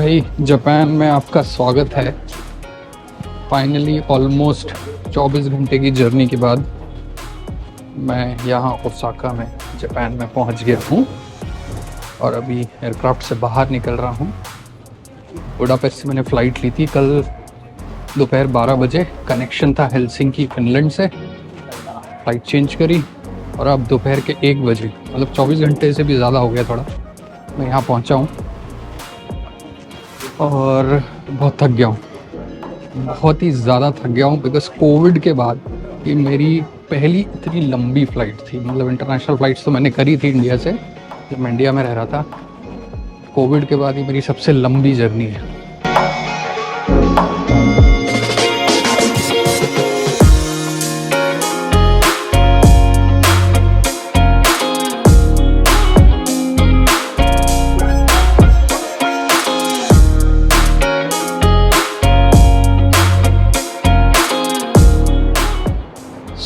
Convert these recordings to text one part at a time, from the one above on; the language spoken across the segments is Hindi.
भाई जापान में आपका स्वागत है। फाइनली ऑलमोस्ट 24 घंटे की जर्नी के बाद मैं यहाँ ओसाका में जापान में पहुँच गया हूँ और अभी एयरक्राफ्ट से बाहर निकल रहा हूँ। बुडापेस्ट से मैंने फ़्लाइट ली थी कल दोपहर 12 बजे। कनेक्शन था हेलसिंकी फिनलैंड से, फ़्लाइट चेंज करी और अब दोपहर के 1 बजे, मतलब 24 घंटे से भी ज़्यादा हो गया थोड़ा, मैं यहाँ पहुँचा हूँ और बहुत थक गया हूँ, बहुत ही ज़्यादा थक गया हूँ। बिकॉज कोविड के बाद ये मेरी पहली इतनी लंबी फ़्लाइट थी। मतलब इंटरनेशनल फ़्लाइट्स तो मैंने करी थी इंडिया से, जब मैं इंडिया में रह रहा था। कोविड के बाद ये मेरी सबसे लंबी जर्नी है।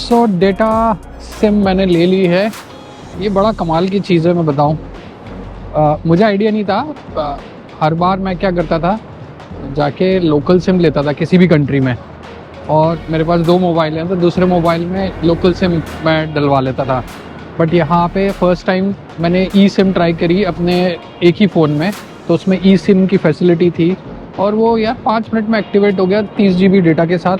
सो डेटा सिम मैंने ले ली है। ये बड़ा कमाल की चीज़ है, मैं बताऊं। मुझे आइडिया नहीं था। हर बार मैं क्या करता था, जाके लोकल सिम लेता था किसी भी कंट्री में, और मेरे पास 2 मोबाइल हैं तो दूसरे मोबाइल में लोकल सिम मैं डलवा लेता था। बट यहाँ पे फ़र्स्ट टाइम मैंने ई सिम ट्राई करी अपने एक ही फ़ोन में, तो उसमें ई सिम की फैसिलिटी थी और वो यार 5 मिनट में एक्टिवेट हो गया 30 GB डेटा के साथ,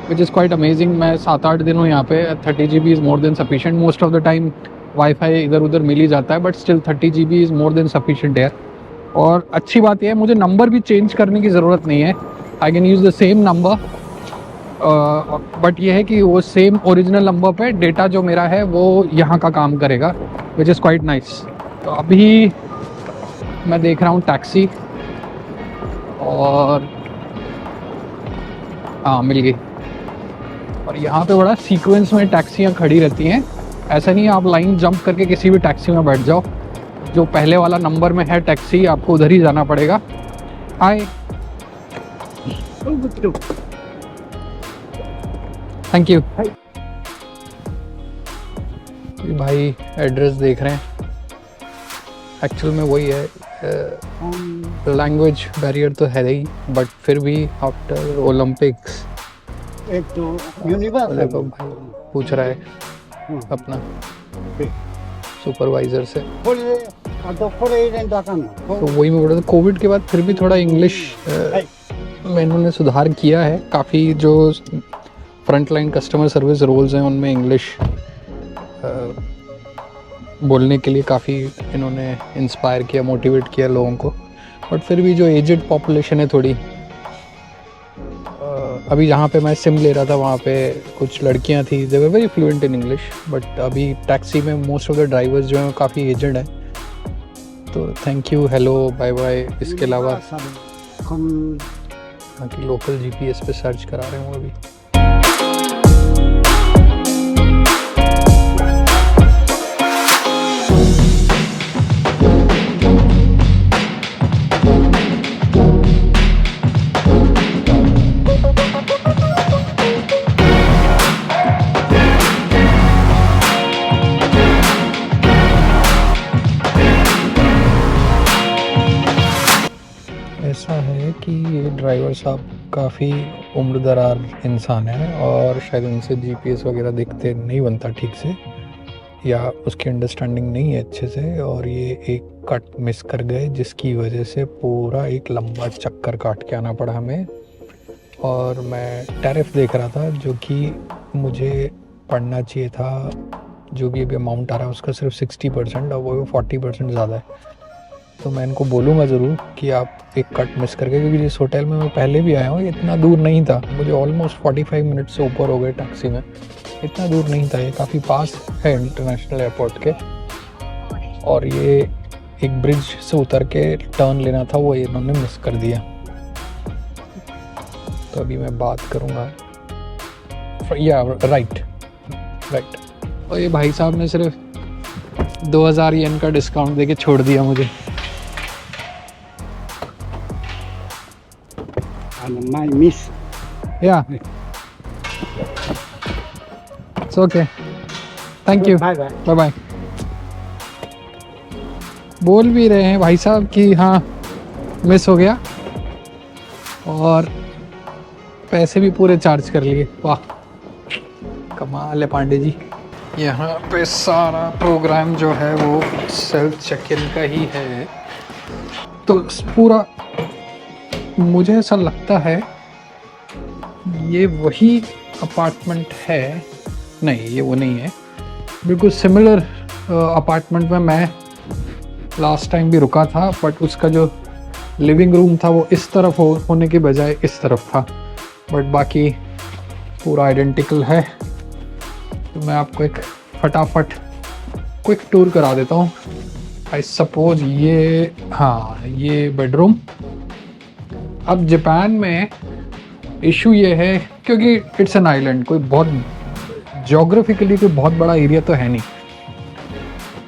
विच इज़ क्वाइट अमेजिंग। मैं 7-8 दिन हूँ यहाँ पे। 30 GB is more than sufficient. Most of the time wifi इधर उधर मिल ही जाता है, but still 30 GB is more than sufficient है। और अच्छी बात यह है, मुझे नंबर भी चेंज करने की ज़रूरत नहीं है। I can use the same number, but ये है कि वो सेम ओरिजिनल नंबर पे डेटा जो मेरा है वो यहाँ का काम करेगा, विच इज़ क्वाइट नाइस। तो अभी मैं देख रहा हूँ टैक्सी, और हाँ मिल गई। और यहाँ पे बड़ा सीक्वेंस में टैक्सियाँ खड़ी रहती हैं। ऐसा नहीं है आप लाइन जंप करके किसी भी टैक्सी में बैठ जाओ। जो पहले वाला नंबर में है टैक्सी, आपको उधर ही जाना पड़ेगा। हाय, थैंक यू। भाई एड्रेस देख रहे हैं, एक्चुअल में वही है। लैंग्वेज बैरियर तो है ही, बट फिर भी आफ्टर ओलंपिक्स एक तो यूनिवर्सल भाई पूछ रहा है अपना सुपरवाइजर से। तो वही मैं बोल रहा था, कोविड के बाद फिर भी थोड़ा इंग्लिश में इन्होंने सुधार किया है काफ़ी। जो front line customer service roles हैं उनमें इंग्लिश बोलने के लिए काफ़ी इन्होंने इंस्पायर किया, मोटिवेट किया लोगों को। बट फिर भी जो एजेड पॉपुलेशन है थोड़ी, अभी जहाँ पे मैं सिम ले रहा था वहाँ पे कुछ लड़कियाँ थी, they were very fluent in English. But अभी टैक्सी में मोस्ट ऑफ द ड्राइवर्स जो हैं काफ़ी एजेड हैं। तो thank you, hello, bye bye. इसके अलावा बाकी लोकल GPS पे सर्च करा रहे हूँ अभी। ऐसा है कि ये ड्राइवर साहब काफ़ी उम्रदराज इंसान है और शायद उनसे GPS वगैरह देखते नहीं बनता ठीक से, या उसकी अंडरस्टैंडिंग नहीं है अच्छे से, और ये एक कट मिस कर गए जिसकी वजह से पूरा एक लंबा चक्कर काट के आना पड़ा हमें। और मैं टैरिफ देख रहा था जो कि मुझे पढ़ना चाहिए था, जो भी अभी अमाउंट आ रहा है उसका सिर्फ 60%, और वो 40% ज़्यादा है। तो मैं इनको बोलूँगा ज़रूर कि आप एक कट मिस करके, क्योंकि जिस होटल में मैं पहले भी आया हूँ ये इतना दूर नहीं था। मुझे ऑलमोस्ट 45 मिनट से ऊपर हो गए टैक्सी में, इतना दूर नहीं था। ये काफ़ी पास है इंटरनेशनल एयरपोर्ट के, और ये एक ब्रिज से उतर के टर्न लेना था, वो इन्होंने मिस कर दिया। तो अभी मैं बात करूँगा, या राइट। और ये भाई साहब ने सिर्फ 2000 येन का डिस्काउंट देके छोड़ दिया मुझे। my miss. Yeah, it's okay. Thank you. Bye bye. Bye bye. बोल भी रहे हैं भाई साहब कि हाँ मिस हो गया, और पैसे भी पूरे चार्ज कर लिए। वाह, कमाल है पांडे जी। यहाँ पे सारा प्रोग्राम जो है वो सेल्फ चेक इन का ही है। तो पूरा मुझे ऐसा लगता है ये वही अपार्टमेंट है। नहीं, ये वो नहीं है। बिल्कुल सिमिलर अपार्टमेंट में मैं लास्ट टाइम भी रुका था, बट उसका जो लिविंग रूम था वो इस तरफ होने के बजाय इस तरफ था। बट बाकी पूरा आइडेंटिकल है। तो मैं आपको एक फटाफट क्विक टूर करा देता हूँ। आई सपोज ये, हाँ, ये बेडरूम। अब जापान में इशू ये है क्योंकि इट्स एन आइलैंड, कोई बहुत ज्योग्राफिकली कोई बहुत बड़ा एरिया तो है नहीं।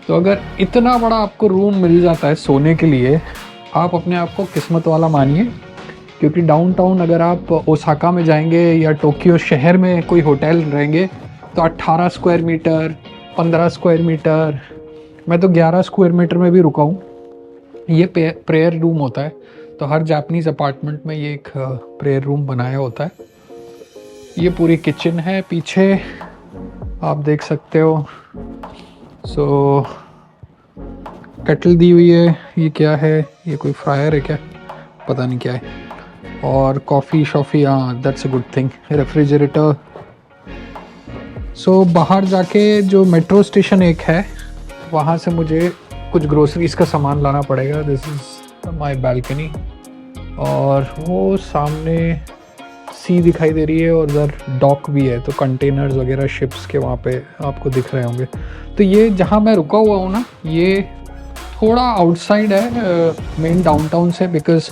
तो अगर इतना बड़ा आपको रूम मिल जाता है सोने के लिए, आप अपने आप को किस्मत वाला मानिए। क्योंकि डाउनटाउन अगर आप ओसाका में जाएंगे या टोक्यो शहर में कोई होटल रहेंगे तो 18 स्क्वायर मीटर, 15 स्क्वायर मीटर, मैं तो 11 स्क्वायर मीटर में भी रुका हूँ। ये प्रेयर रूम होता है। तो हर जापानीज़ अपार्टमेंट में ये एक प्रेयर रूम बनाया होता है। ये पूरी किचन है, पीछे आप देख सकते हो। सो केटल दी हुई है। ये क्या है? ये कोई फ्रायर है क्या? पता नहीं क्या है। और कॉफ़ी शॉफ़ी, हाँ, that's a good thing. Refrigerator. So बाहर जाके जो मेट्रो स्टेशन एक है, वहाँ से मुझे कुछ ग्रोसरीज का सामान लाना पड़ेगा। This is my balcony. और वो सामने सी दिखाई दे रही है और उधर डॉक भी है, तो कंटेनर्स वगैरह शिप्स के वहाँ पे आपको दिख रहे होंगे। तो ये जहाँ मैं रुका हुआ हूँ ना, ये थोड़ा आउटसाइड है मेन डाउनटाउन से। बिकॉज़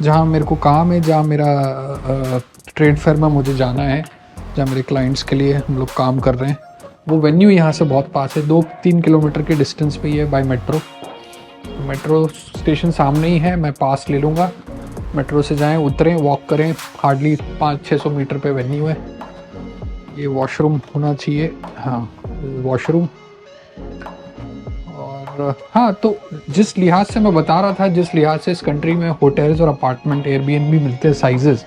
जहाँ मेरे को काम है, जहाँ मेरा ट्रेड फेयर में मुझे जाना है, जहाँ मेरे क्लाइंट्स के लिए हम लोग काम कर रहे हैं, वो वेन्यू यहाँ से बहुत पास है। 2-3 किलोमीटर के डिस्टेंस पे ही है बाय मेट्रो। मेट्रो स्टेशन सामने ही है, मैं पास ले लूँगा। मेट्रो से जाएं, उतरें, वॉक करें, हार्डली 500-600 मीटर पे वेन्यू है। ये वॉशरूम होना चाहिए, हाँ, वॉशरूम। और हाँ, तो जिस लिहाज से मैं बता रहा था, जिस लिहाज से इस कंट्री में होटल्स और अपार्टमेंट एयरबीएनबी मिलते हैं साइजेस,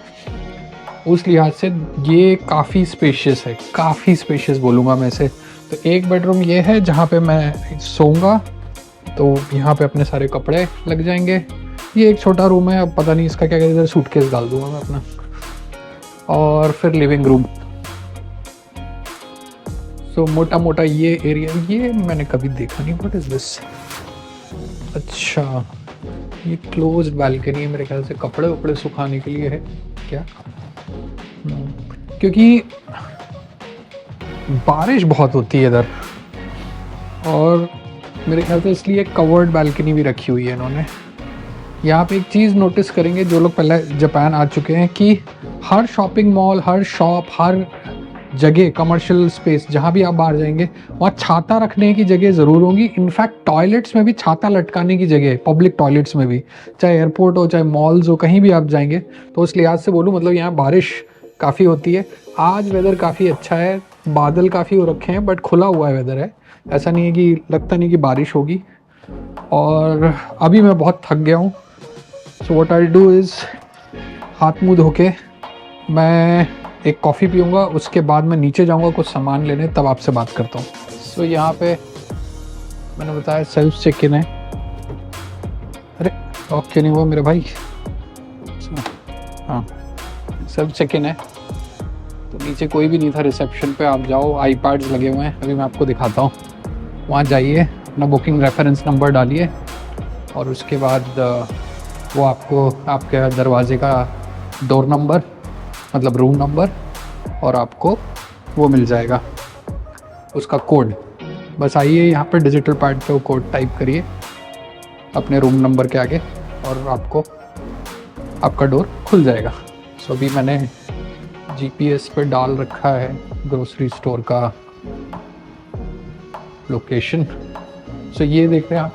उस लिहाज से ये काफ़ी स्पेशियस है, काफ़ी स्पेशियस बोलूँगा मैं इसे। तो एक बेडरूम ये है जहाँ पे मैं सोऊंगा, तो यहाँ पे अपने सारे कपड़े लग जाएंगे। ये एक छोटा रूम है, अब पता नहीं इसका क्या कहते हैं, सूटकेस डाल दूंगा मैं अपना। और फिर लिविंग रूम। सो मोटा मोटा ये एरिया, ये मैंने कभी देखा नहीं। What is this? अच्छा, ये क्लोज्ड बालकनी मेरे ख्याल से कपड़े वपड़े सुखाने के लिए है क्या? क्योंकि बारिश बहुत होती है इधर, और मेरे ख्याल से इसलिए कवर्ड बालकनी भी रखी हुई है इन्होंने। यहाँ पे एक चीज़ नोटिस करेंगे जो लोग पहले जापान आ चुके हैं, कि हर शॉपिंग मॉल, हर शॉप, हर जगह, कमर्शियल स्पेस, जहाँ भी आप बाहर जाएंगे, वहाँ छाता रखने की जगह ज़रूर होंगी। इनफैक्ट टॉयलेट्स में भी छाता लटकाने की जगह, पब्लिक टॉयलेट्स में भी, चाहे एयरपोर्ट हो, चाहे मॉल्स हो, कहीं भी आप जाएंगे। तो उस लिहाज से बोलूँ, मतलब यहाँ बारिश काफ़ी होती है। आज वेदर काफ़ी अच्छा है, बादल काफ़ी हो रखे हैं, बट खुला हुआ है वेदर है। ऐसा नहीं है कि, लगता नहीं कि बारिश होगी। और अभी मैं बहुत थक गया हूँ। So what I do is, हाथ मुँह धो के मैं एक कॉफ़ी पीऊँगा, उसके बाद मैं नीचे जाऊँगा कुछ सामान लेने, तब आपसे बात करता हूँ। सो यहाँ पे मैंने बताया सेल्फ चेक इन है। अरे लॉक क्यों नहीं हुआ मेरे भाई? हाँ, सेल्फ चेक इन है। तो नीचे कोई भी नहीं था रिसेप्शन पे। आप जाओ, आईपैड्स लगे हुए हैं, अभी मैं आपको दिखाता हूँ। वहाँ जाइए, अपना बुकिंग रेफरेंस नंबर डालिए, और उसके बाद वो आपको आपके दरवाजे का डोर नंबर, मतलब रूम नंबर, और आपको वो मिल जाएगा, उसका कोड। बस आइए यहाँ पर डिजिटल पैड पे वो कोड टाइप करिए अपने रूम नंबर के आगे, और आपको आपका डोर खुल जाएगा। सो अभी मैंने जीपीएस पे डाल रखा है ग्रोसरी स्टोर का लोकेशन। सो ये देख रहे हैं आप,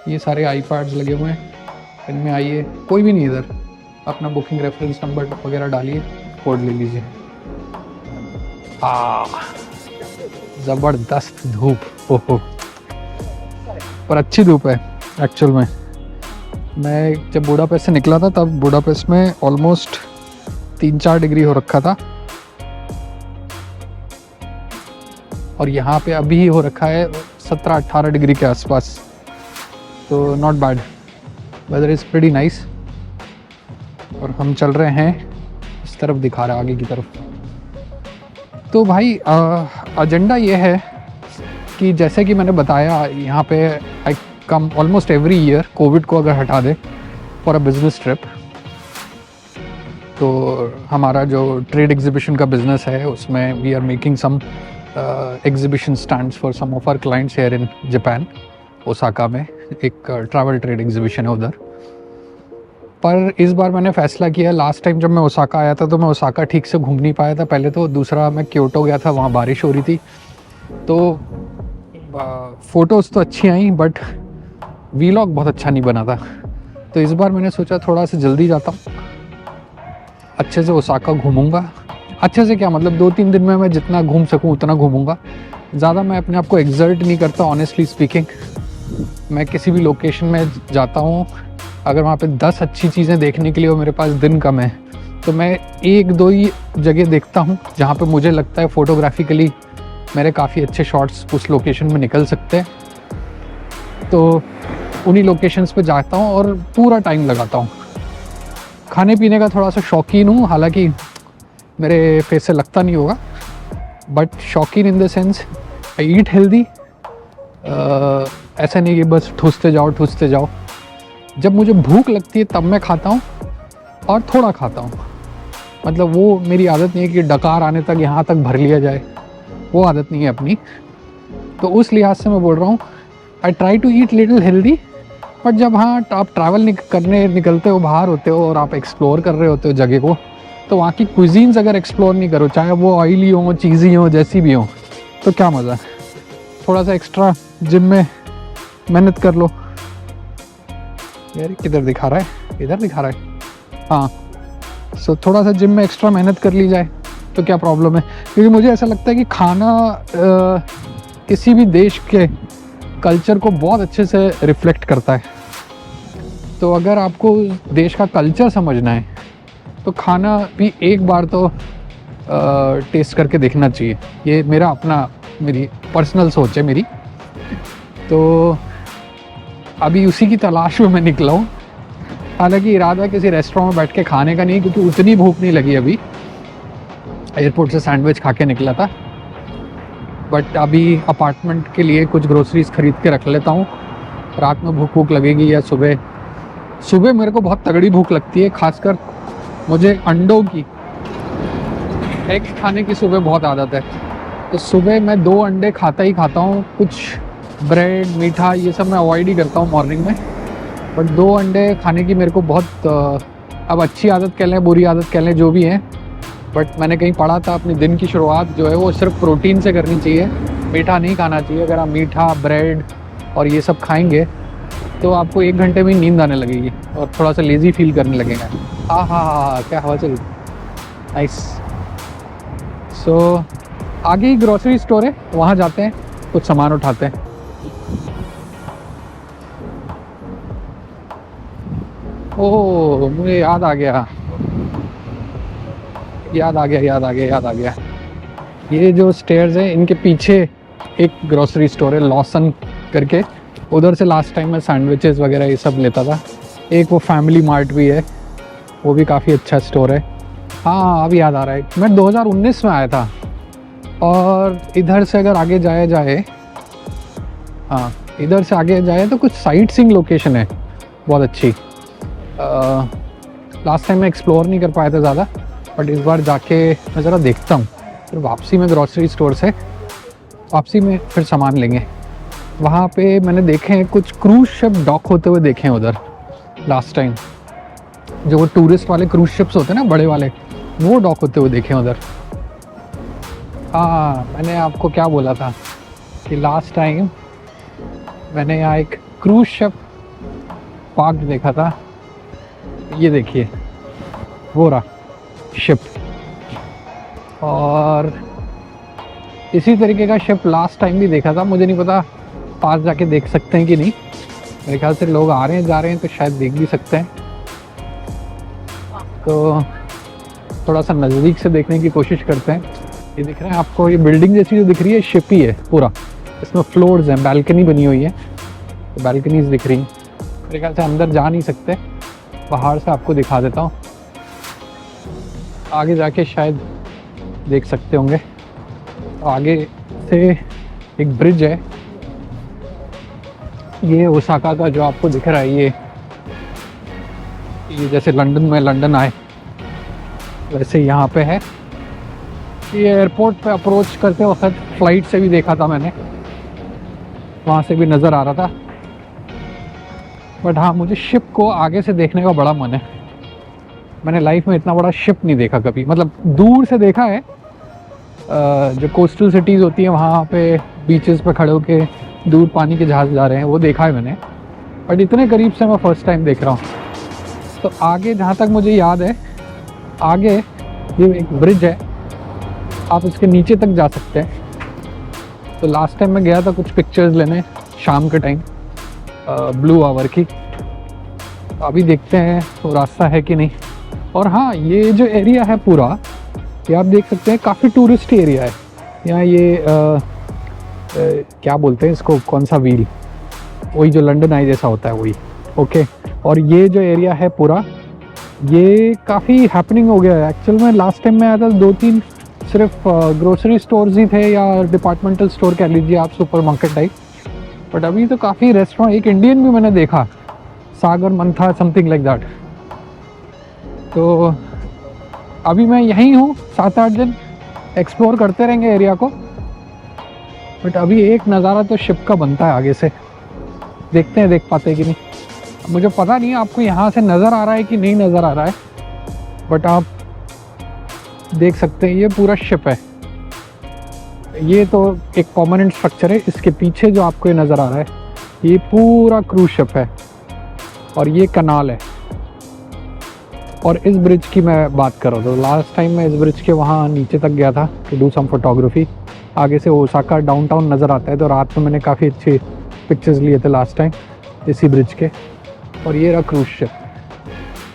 ये सारे आईपैड्स लगे हुए हैं, इनमें आइए, कोई भी नहीं इधर, अपना बुकिंग रेफरेंस नंबर वगैरह डालिए, कोड ले लीजिए। ज़बरदस्त धूप, ओहो, पर अच्छी धूप है एक्चुअल में। मैं जब बुडापेस्ट से निकला था, तब बुडापेस्ट में ऑलमोस्ट 3-4 डिग्री हो रखा था, और यहाँ पे अभी हो रखा है 17-18 डिग्री के आसपास। तो not bad, weather is pretty nice. और हम चल रहे हैं इस तरफ, दिखा रहा है आगे की तरफ। तो भाई एजेंडा ये है कि जैसे कि मैंने बताया, यहाँ पे I come almost every year, covid को अगर हटा दे, फॉर अ बिजनेस ट्रिप। तो हमारा जो ट्रेड एग्जीबिशन का बिजनेस है उसमें we are making some exhibition stands for some of our clients here in Japan, Osaka में एक ट्रैवल ट्रेड एग्जीबिशन है उधर। पर इस बार मैंने फ़ैसला किया, लास्ट टाइम जब मैं ओसाका आया था तो मैं ओसाका ठीक से घूम नहीं पाया था पहले तो, दूसरा मैं क्योटो गया था, वहाँ बारिश हो रही थी, तो फ़ोटोज़ तो अच्छी आई बट वीलॉग बहुत अच्छा नहीं बना था। तो इस बार मैंने सोचा थोड़ा सा जल्दी जाता हूँ, अच्छे से ओसाका घूमूंगा। अच्छे से क्या मतलब, 2-3 दिन में मैं जितना घूम सकूँ उतना घूमूंगा। ज़्यादा मैं अपने आप को एक्सर्ट नहीं करता, ऑनेस्टली स्पीकिंग। मैं किसी भी लोकेशन में जाता हूँ, अगर वहाँ पे 10 अच्छी चीज़ें देखने के लिए और मेरे पास दिन कम है, तो मैं 1-2 ही जगह देखता हूँ जहाँ पे मुझे लगता है फ़ोटोग्राफिकली मेरे काफ़ी अच्छे शॉट्स उस लोकेशन में निकल सकते हैं। तो उन्हीं लोकेशंस पे जाता हूँ और पूरा टाइम लगाता हूँ। खाने पीने का थोड़ा सा शौकीन हूँ, हालांकि मेरे फेस से लगता नहीं होगा, बट शौकीन in the sense I eat healthy. ऐसा नहीं कि बस ठूसते जाओ। जब मुझे भूख लगती है तब मैं खाता हूँ, और थोड़ा खाता हूँ। मतलब वो मेरी आदत नहीं है कि डकार आने तक यहाँ तक भर लिया जाए, वो आदत नहीं है अपनी। तो उस लिहाज से मैं बोल रहा हूँ, I try to eat little healthy. But जब हाँ आप ट्रैवल करने निकलते हो, बाहर होते हो और आप एक्सप्लोर कर रहे होते हो जगह को, तो वहाँ की क्विजीन्स अगर एक्सप्लोर नहीं करो, चाहे वो ऑयली हो, चीज़ी हो, जैसी भी हो, तो क्या मज़ा। थोड़ा सा एक्स्ट्रा जिम में मेहनत कर लो। यार किधर दिखा रहा है, इधर दिखा रहा है, हाँ। सो थोड़ा सा जिम में एक्स्ट्रा मेहनत कर ली जाए तो क्या प्रॉब्लम है। क्योंकि मुझे ऐसा लगता है कि खाना किसी भी देश के कल्चर को बहुत अच्छे से रिफ्लेक्ट करता है। तो अगर आपको देश का कल्चर समझना है तो खाना भी एक बार तो टेस्ट करके देखना चाहिए। ये मेरी पर्सनल सोच है मेरी। तो अभी उसी की तलाश में मैं निकला हूँ। हालांकि इरादा किसी रेस्टोरेंट में बैठ के खाने का नहीं है, क्योंकि उतनी भूख नहीं लगी अभी। एयरपोर्ट से सैंडविच खा के निकला था, बट अभी अपार्टमेंट के लिए कुछ ग्रोसरीज खरीद के रख लेता हूँ। रात में भूख लगेगी, या सुबह मेरे को बहुत तगड़ी भूख लगती है। खासकर मुझे अंडों की, एग खाने की सुबह बहुत आदत है। तो सुबह मैं 2 अंडे खाता हूँ। कुछ ब्रेड, मीठा, ये सब मैं अवॉइड ही करता हूँ मॉर्निंग में। बट 2 अंडे खाने की मेरे को बहुत, अब अच्छी आदत कह लें, बुरी आदत कह लें, जो भी है, बट मैंने कहीं पढ़ा था अपने दिन की शुरुआत जो है वो सिर्फ प्रोटीन से करनी चाहिए, मीठा नहीं खाना चाहिए। अगर आप मीठा, ब्रेड और ये सब खाएंगे तो आपको 1 घंटे में नींद आने लगेगी और थोड़ा सा लेज़ी फील करने लगेगा। हाँ, क्या हवा चल, नाइस। सो आगे ही ग्रोसरी स्टोर है, वहाँ जाते हैं, कुछ सामान उठाते हैं। ओह, मुझे याद आ गया। ये जो स्टेयर्स है, इनके पीछे एक ग्रोसरी स्टोर है, लॉसन करके। उधर से लास्ट टाइम मैं सैंडविचेस वगैरह ये सब लेता था। एक वो फैमिली मार्ट भी है, वो भी काफ़ी अच्छा स्टोर है। हाँ, अभी याद आ रहा है, मैं 2019 में आया था। और इधर से अगर आगे जाया जाए, हाँ, इधर से आगे जाए तो कुछ साइट सीइंग लोकेशन है बहुत अच्छी। लास्ट टाइम मैं एक्सप्लोर नहीं कर पाया था ज़्यादा, बट इस बार जाके मैं ज़रा देखता हूँ। फिर वापसी में ग्रॉसरी स्टोर से वापसी में फिर सामान लेंगे। वहाँ पे मैंने देखे हैं कुछ क्रूज़ शिप डॉक होते हुए देखे हैं उधर लास्ट टाइम। जो वो टूरिस्ट वाले क्रूज़ शिप्स होते हैं ना, बड़े वाले, वो डॉक होते हुए देखे हैं उधर। हाँ, मैंने आपको क्या बोला था कि लास्ट टाइम मैंने यहाँ एक क्रूज़ शिप पार्क देखा था। ये देखिए, वो रहा शिप। और इसी तरीके का शिप लास्ट टाइम भी देखा था। मुझे नहीं पता पास जाके देख सकते हैं कि नहीं, मेरे ख्याल से लोग आ रहे हैं जा रहे हैं तो शायद देख भी सकते हैं। तो थोड़ा सा नज़दीक से देखने की कोशिश करते हैं। ये दिख रहा है आपको, ये बिल्डिंग जैसी जो दिख रही है शिप ही है पूरा, इसमें फ्लोर्स हैं, बैल्कनी बनी हुई है, तो बैल्कनीज दिख रही हैं। मेरे ख्याल से अंदर जा नहीं सकते, बाहर से आपको दिखा देता हूँ, आगे जाके शायद देख सकते होंगे। आगे से एक ब्रिज है, ये ओसाका का जो आपको दिख रहा है, ये जैसे लंदन में लंदन आए वैसे यहाँ पे है। ये एयरपोर्ट पे अप्रोच करते वक्त फ़्लाइट से भी देखा था मैंने, वहाँ से भी नज़र आ रहा था। बट हाँ, मुझे शिप को आगे से देखने का बड़ा मन है। मैंने लाइफ में इतना बड़ा शिप नहीं देखा कभी, मतलब दूर से देखा है, जो कोस्टल सिटीज़ होती हैं वहाँ पे बीचेस पे खड़े होके दूर पानी के जहाज़ जा रहे हैं, वो देखा है मैंने। बट इतने करीब से मैं फ़र्स्ट टाइम देख रहा हूँ। तो आगे जहाँ तक मुझे याद है, आगे ये एक ब्रिज है, आप इसके नीचे तक जा सकते हैं। तो लास्ट टाइम मैं गया था कुछ पिक्चर्स लेने शाम के टाइम, ब्लू आवर की। अभी देखते हैं वो रास्ता है कि नहीं। और हाँ, ये जो एरिया है पूरा, ये आप देख सकते हैं काफ़ी टूरिस्ट एरिया है। यहाँ ये क्या बोलते हैं इसको, कौन सा व्हील, वही जो लंदन आई जैसा होता है वही, ओके। और ये जो एरिया है पूरा, ये काफ़ी हैपनिंग हो गया है। एक्चुअल में लास्ट टाइम मैं आया था 2-3 सिर्फ ग्रोसरी स्टोर्स ही थे, या डिपार्टमेंटल स्टोर कह लीजिए आप, सुपर मार्केट टाइप। बट अभी तो काफ़ी रेस्टोरेंट, एक इंडियन भी मैंने देखा, सागर मंथा समथिंग लाइक दैट। तो अभी मैं यहीं हूँ, 7-8 दिन एक्सप्लोर करते रहेंगे एरिया को। बट अभी एक नज़ारा तो शिप का बनता है आगे से, देखते हैं देख पाते हैं कि नहीं। मुझे पता नहीं आपको यहाँ से नज़र आ रहा है कि नहीं नज़र आ रहा है, बट आप देख सकते हैं ये पूरा शिप है। ये तो एक परमानेंट स्ट्रक्चर है, इसके पीछे जो आपको ये नज़र आ रहा है ये पूरा क्रूज शिप है, और ये कनाल है। और इस ब्रिज की मैं बात कर रहा था, लास्ट टाइम मैं इस ब्रिज के वहाँ नीचे तक गया था टू डू सम फोटोग्राफी। आगे से ओसाका डाउनटाउन नज़र आता है, तो रात में मैंने काफ़ी अच्छे पिक्चर्स लिए थे लास्ट टाइम इसी ब्रिज के। और ये रहा क्रूज शिप।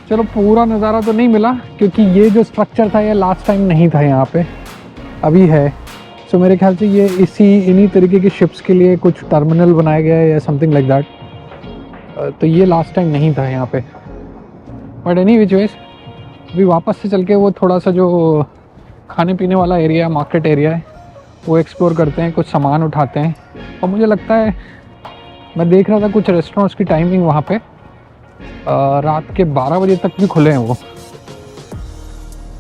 चलो पूरा नज़ारा तो नहीं मिला, क्योंकि ये जो स्ट्रक्चर था ये लास्ट टाइम नहीं था यहाँ पे, अभी है। सो मेरे ख्याल से ये इन्हीं तरीके की शिप्स के लिए कुछ टर्मिनल बनाया गया है या समथिंग लाइक दैट। तो ये लास्ट टाइम नहीं था यहाँ पे। बट एनी विच वेज, अभी वापस से चल के वो थोड़ा सा जो खाने पीने वाला एरिया, मार्केट एरिया है, वो एक्सप्लोर करते हैं, कुछ सामान उठाते हैं। और मुझे लगता है, मैं देख रहा था कुछ रेस्टोरेंट्स की टाइमिंग वहाँ पे रात के 12 बजे तक भी खुले हैं वो।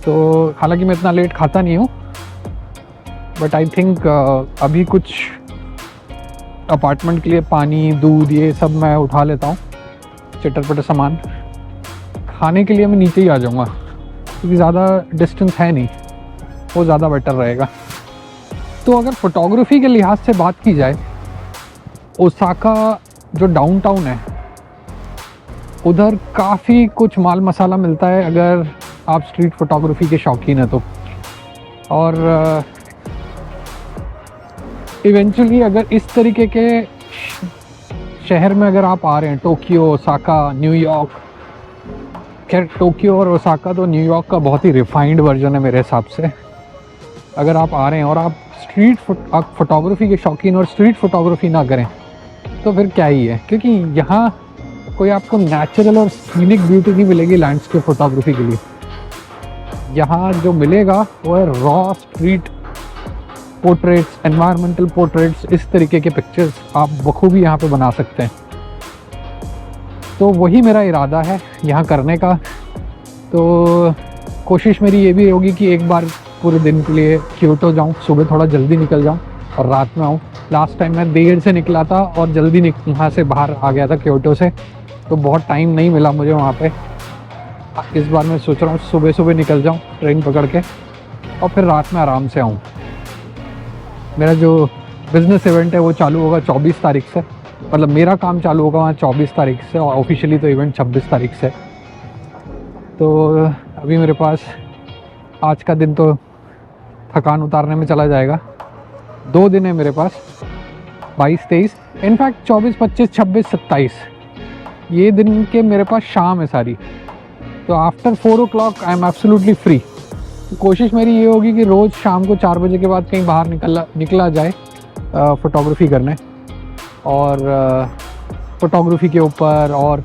तो हालांकि मैं इतना लेट खाता नहीं हूँ, बट आई थिंक अभी कुछ अपार्टमेंट के लिए पानी, दूध, ये सब मैं उठा लेता हूँ, चटर-पटर सामान। खाने के लिए मैं नीचे ही आ जाऊँगा, क्योंकि ज़्यादा डिस्टेंस है नहीं, वो ज़्यादा बेटर रहेगा। तो अगर फ़ोटोग्राफी के लिहाज से बात की जाए, ओसाका जो डाउनटाउन है उधर काफ़ी कुछ माल मसाला मिलता है, अगर आप स्ट्रीट फ़ोटोग्राफी के शौकीन हैं तो। और इवेंचुअली अगर इस तरीके के शहर में अगर आप आ रहे हैं, टोक्यो, ओसाका, न्यूयॉर्क, खैर टोक्यो और ओसाका तो न्यूयॉर्क का बहुत ही रिफाइंड वर्जन है मेरे हिसाब से। अगर आप आ रहे हैं और आप स्ट्रीट फ़ोटोग्राफी के शौकीन और स्ट्रीट फ़ोटोग्राफी ना करें तो फिर क्या ही है, क्योंकि यहाँ कोई आपको नेचुरल और सीनिक ब्यूटी नहीं मिलेगी लैंडस्केप फ़ोटोग्राफी के लिए। यहाँ जो मिलेगा वो है raw street portraits, environmental portraits, इस तरीके के पिक्चर्स आप बखूबी यहाँ पे बना सकते हैं। तो वही मेरा इरादा है यहाँ करने का। तो कोशिश मेरी ये भी होगी कि एक बार पूरे दिन के लिए क्योटो जाऊँ, सुबह थोड़ा जल्दी निकल जाऊँ और रात में आऊँ। लास्ट टाइम मैं देर से निकला था और जल्दी वहाँ से बाहर आ गया था क्योटो से, तो बहुत टाइम नहीं मिला मुझे वहाँ पे। इस बार मैं सोच रहा हूँ सुबह सुबह निकल जाऊँ ट्रेन पकड़ के और फिर रात में आराम से आऊँ। मेरा जो बिज़नेस इवेंट है वो चालू होगा 24 तारीख से, मतलब मेरा काम चालू होगा वहाँ 24 तारीख से, और ऑफिशियली तो इवेंट 26 तारीख से। तो अभी मेरे पास आज का दिन तो थकान उतारने में चला जाएगा। 2 दिन है मेरे पास, 22-23, इनफैक्ट 24, 25, 26, 27 ये दिन के मेरे पास शाम है सारी। तो after 4 o'clock I am absolutely free. कोशिश मेरी ये होगी कि रोज़ शाम को 4 बजे के बाद कहीं बाहर निकला जाए फ़ोटोग्राफ़ी करने, और फ़ोटोग्राफ़ी के ऊपर और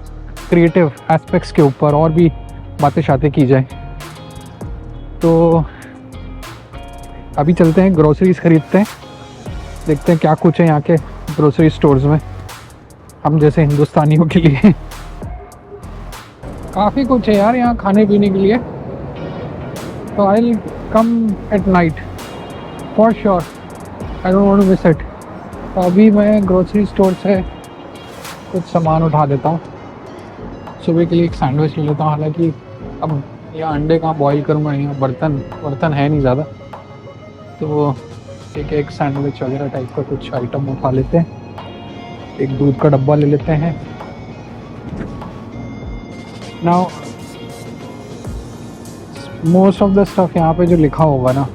क्रिएटिव एस्पेक्ट्स के ऊपर और भी बातें शातें की जाए। तो अभी चलते हैं, ग्रोसरीज ख़रीदते हैं, देखते हैं क्या कुछ है यहाँ के ग्रोसरी स्टोर्स में हम जैसे हिंदुस्तानियों के लिए। काफ़ी कुछ है यार यहाँ खाने पीने के लिए। तो I will come at night for sure, I don't want to miss it. तो अभी मैं ग्रोसरी स्टोर से कुछ सामान उठा लेता हूँ, सुबह के लिए एक सैंडविच ले लेता हूँ। हालांकि अब यहाँ अंडे कहाँ बॉईल करूँगा, यहाँ बर्तन है नहीं ज़्यादा, तो एक सैंडविच वगैरह टाइप का कुछ आइटम उठा लेते हैं। एक दूध का डब्बा ले लेते हैं। Now most of the stuff यहाँ पे जो लिखा होगा ना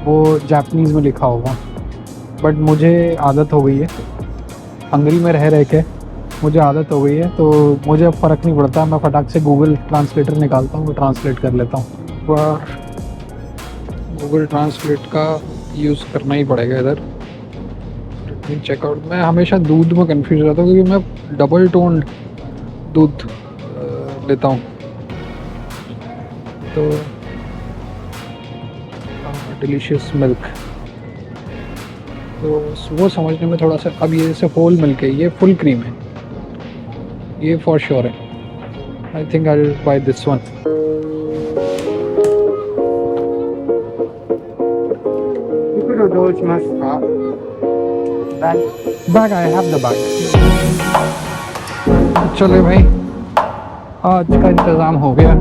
वो जापानीज़ में लिखा होगा, बट मुझे आदत हो गई है, हंगरी में रह के मुझे आदत हो गई है, तो मुझे अब फ़र्क नहीं पड़ता। मैं फटाक से गूगल ट्रांसलेटर निकालता हूँ, ट्रांसलेट कर लेता हूँ। गूगल ट्रांसलेट का यूज़ करना ही पड़ेगा इधर। चेकआउट मैं हमेशा दूध में कंफ्यूज रहता हूँ क्योंकि मैं डबल टोन्ड दूध लेता हूँ, तो डिलीशियस मिल्क, तो वो समझने में थोड़ा सा। अब ये जैसे होल मिल्क है, ये फुल क्रीम है, ये फॉर श्योर है। I think I will by this one. Bag I have the bag. चलो भाई, आज का इंतज़ाम हो गया।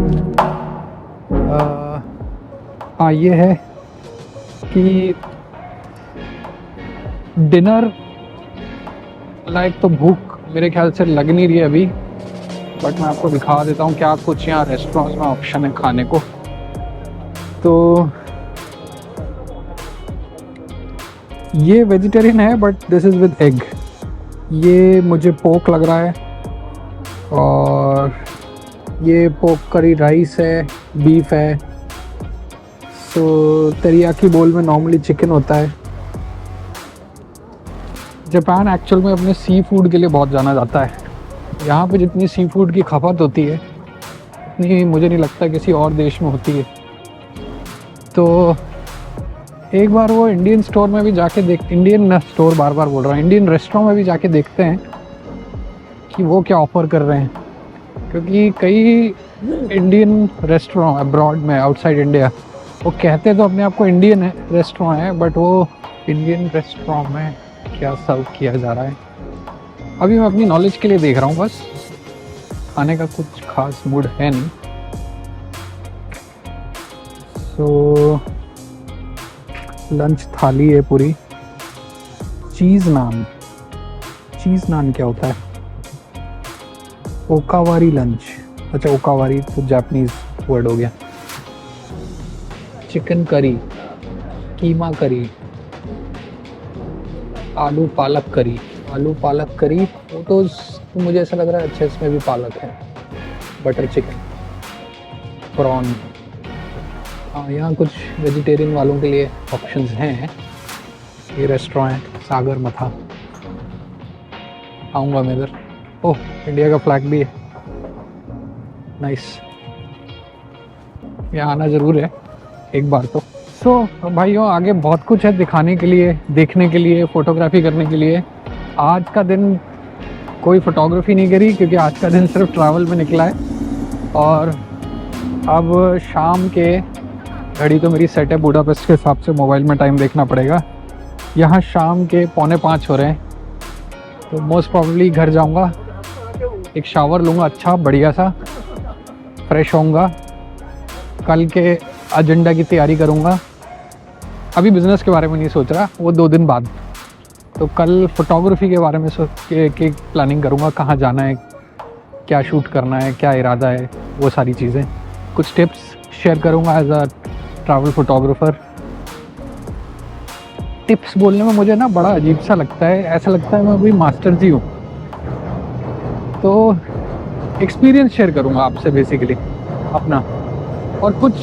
हाँ ये है कि डिनर लाइक तो भूख मेरे ख्याल से लग नहीं रही है अभी, बट मैं आपको दिखा देता हूँ क्या कुछ यहाँ रेस्टोरेंट्स में ऑप्शन है खाने को। तो ये वेजिटेरियन है but this is with egg. ये मुझे पोक लग रहा है, और ये पोक करी राइस है, बीफ है। तो तेरियाकी बोल में नॉर्मली चिकन होता है। जापान एक्चुअल में अपने सी फूड के लिए बहुत जाना जाता है। यहाँ पे जितनी सी फूड की खपत होती है उतनी मुझे नहीं लगता किसी और देश में होती है। तो एक बार वो इंडियन स्टोर में भी जाके इंडियन स्टोर बार बार बोल रहा हूँ, इंडियन रेस्टोरेंट में भी जाके देखते हैं कि वो क्या ऑफ़र कर रहे हैं, क्योंकि कई इंडियन रेस्टोरेंट अब्रॉड में, आउटसाइड इंडिया, वो कहते तो अपने आप को इंडियन रेस्टोरेंट है, बट वो इंडियन रेस्टोरेंट में क्या सर्व किया जा रहा है अभी मैं अपनी नॉलेज के लिए देख रहा हूँ। बस खाने का कुछ खास मूड है नहीं। सो लंच थाली है पूरी। चीज़ नान क्या होता है? ओकावारी लंच। अच्छा, ओकावारी तो जापानीज वर्ड हो गया। चिकन करी, कीमा करी, आलू पालक करी, वो तो मुझे ऐसा लग रहा है अच्छा इसमें भी पालक है। Butter chicken, prawn. हाँ, यहाँ कुछ वेजिटेरियन वालों के लिए ऑप्शंस हैं। ये रेस्टोरेंट सागर मथा, आऊँगा मैं इधर। ओह, इंडिया का फ्लैग भी है, नाइस। यहाँ आना ज़रूर है एक बार तो। सो भाइयों, आगे बहुत कुछ है दिखाने के लिए, देखने के लिए, फ़ोटोग्राफी करने के लिए। आज का दिन कोई फ़ोटोग्राफी नहीं करी क्योंकि आज का दिन सिर्फ ट्रैवल में निकला है। और अब शाम के, घड़ी तो मेरी सेट है बुडापेस्ट के हिसाब से, मोबाइल में टाइम देखना पड़ेगा। यहाँ शाम के 4:45 हो रहे हैं, तो मोस्ट प्रॉब्ली घर जाऊँगा, एक शावर लूँगा अच्छा बढ़िया सा, फ्रेश होऊंगा, कल के एजेंडा की तैयारी करूँगा। अभी बिज़नेस के बारे में नहीं सोच रहा, वो 2 दिन बाद। तो कल फोटोग्राफी के बारे में सोच के प्लानिंग करूँगा, कहाँ जाना है, क्या शूट करना है, क्या इरादा है, वो सारी चीज़ें। कुछ टिप्स शेयर करूँगा as a travel photographer. Tips बोलने में मुझे ना बड़ा अजीब सा लगता है, ऐसा लगता है मैं अभी मास्टर जी हूँ। तो एक्सपीरियंस शेयर करूँगा आपसे बेसिकली अपना, और कुछ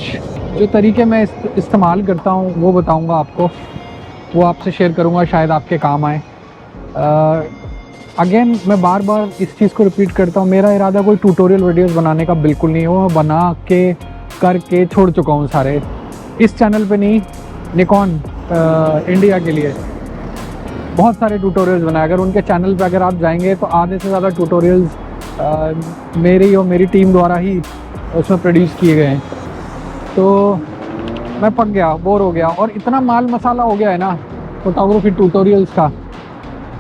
जो तरीके मैं इस्तेमाल करता हूँ वो बताऊँगा आपको, वो आपसे शेयर करूँगा, शायद आपके काम आए। अगेन मैं बार बार इस चीज़ को रिपीट करता हूँ, मेरा इरादा कोई ट्यूटोरियल वीडियोस बनाने का बिल्कुल नहीं है, वो मैं बना के करके छोड़ चुका हूँ सारे। इस चैनल पे नहीं, निकॉन इंडिया के लिए बहुत सारे ट्यूटोरियल्स बनाए। अगर उनके चैनल पे अगर आप जाएंगे तो आधे से ज़्यादा ट्यूटोरियल्स मेरी और मेरी टीम द्वारा ही उसमें प्रोड्यूस किए गए हैं। तो मैं पक गया, बोर हो गया, और इतना माल मसाला हो गया है ना फोटोग्राफी ट्यूटोरियल्स का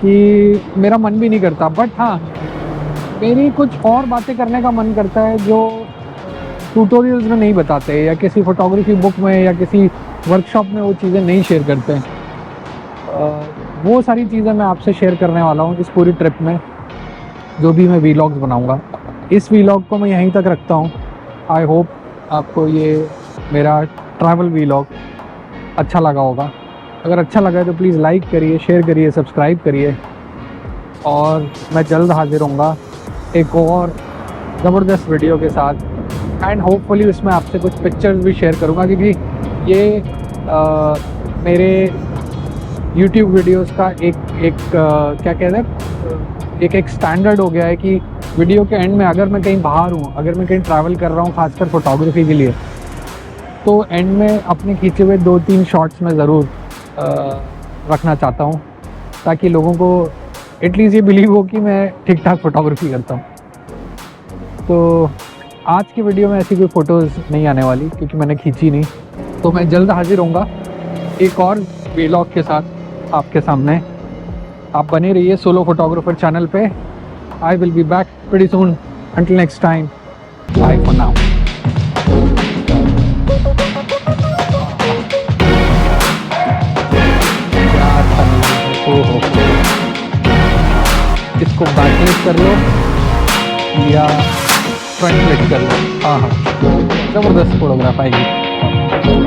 कि मेरा मन भी नहीं करता। बट हाँ, मेरी कुछ और बातें करने का मन करता है जो ट्यूटोरियल्स में नहीं बताते, या किसी फोटोग्राफी बुक में या किसी वर्कशॉप में वो चीज़ें नहीं शेयर करते हैं। वो सारी चीज़ें मैं आपसे शेयर करने वाला हूँ इस पूरी ट्रिप में, जो भी मैं वीलॉग्स बनाऊँगा। इस वीलॉग को मैं यहीं तक रखता हूँ। आई होप आपको ये मेरा ट्रैवल वीलॉग अच्छा लगा होगा। अगर अच्छा लगा है तो प्लीज़ लाइक करिए, शेयर करिए, सब्सक्राइब करिए, और मैं जल्द हाजिर होऊंगा एक और ज़बरदस्त वीडियो के साथ। एंड होपफुली उसमें आपसे कुछ पिक्चर्स भी शेयर करूंगा, क्योंकि ये मेरे YouTube वीडियोस का क्या कहते हैं, एक स्टैंडर्ड हो गया है कि वीडियो के एंड में अगर मैं कहीं बाहर हूँ, अगर मैं कहीं ट्रैवल कर रहा हूँ खासकर फोटोग्राफी के लिए, तो एंड में अपने खींचे हुए 2-3 शॉट्स में ज़रूर रखना चाहता हूँ, ताकि लोगों को एटलीस्ट ये बिलीव हो कि मैं ठीक ठाक फोटोग्राफी करता हूँ। तो आज की वीडियो में ऐसी कोई फ़ोटोज़ नहीं आने वाली, क्योंकि मैंने खींची नहीं। तो मैं जल्द हाजिर होऊंगा एक और वीलॉग के साथ आपके सामने। आप बने रहिए सोलो फोटोग्राफर चैनल पे। I will be back pretty soon. Until next time, bye for now. इसको बैकलिट कर लो या फ्रंट क्लिक कर लो। हाँ हाँ, ज़बरदस्त फोटोग्राफ आएगी।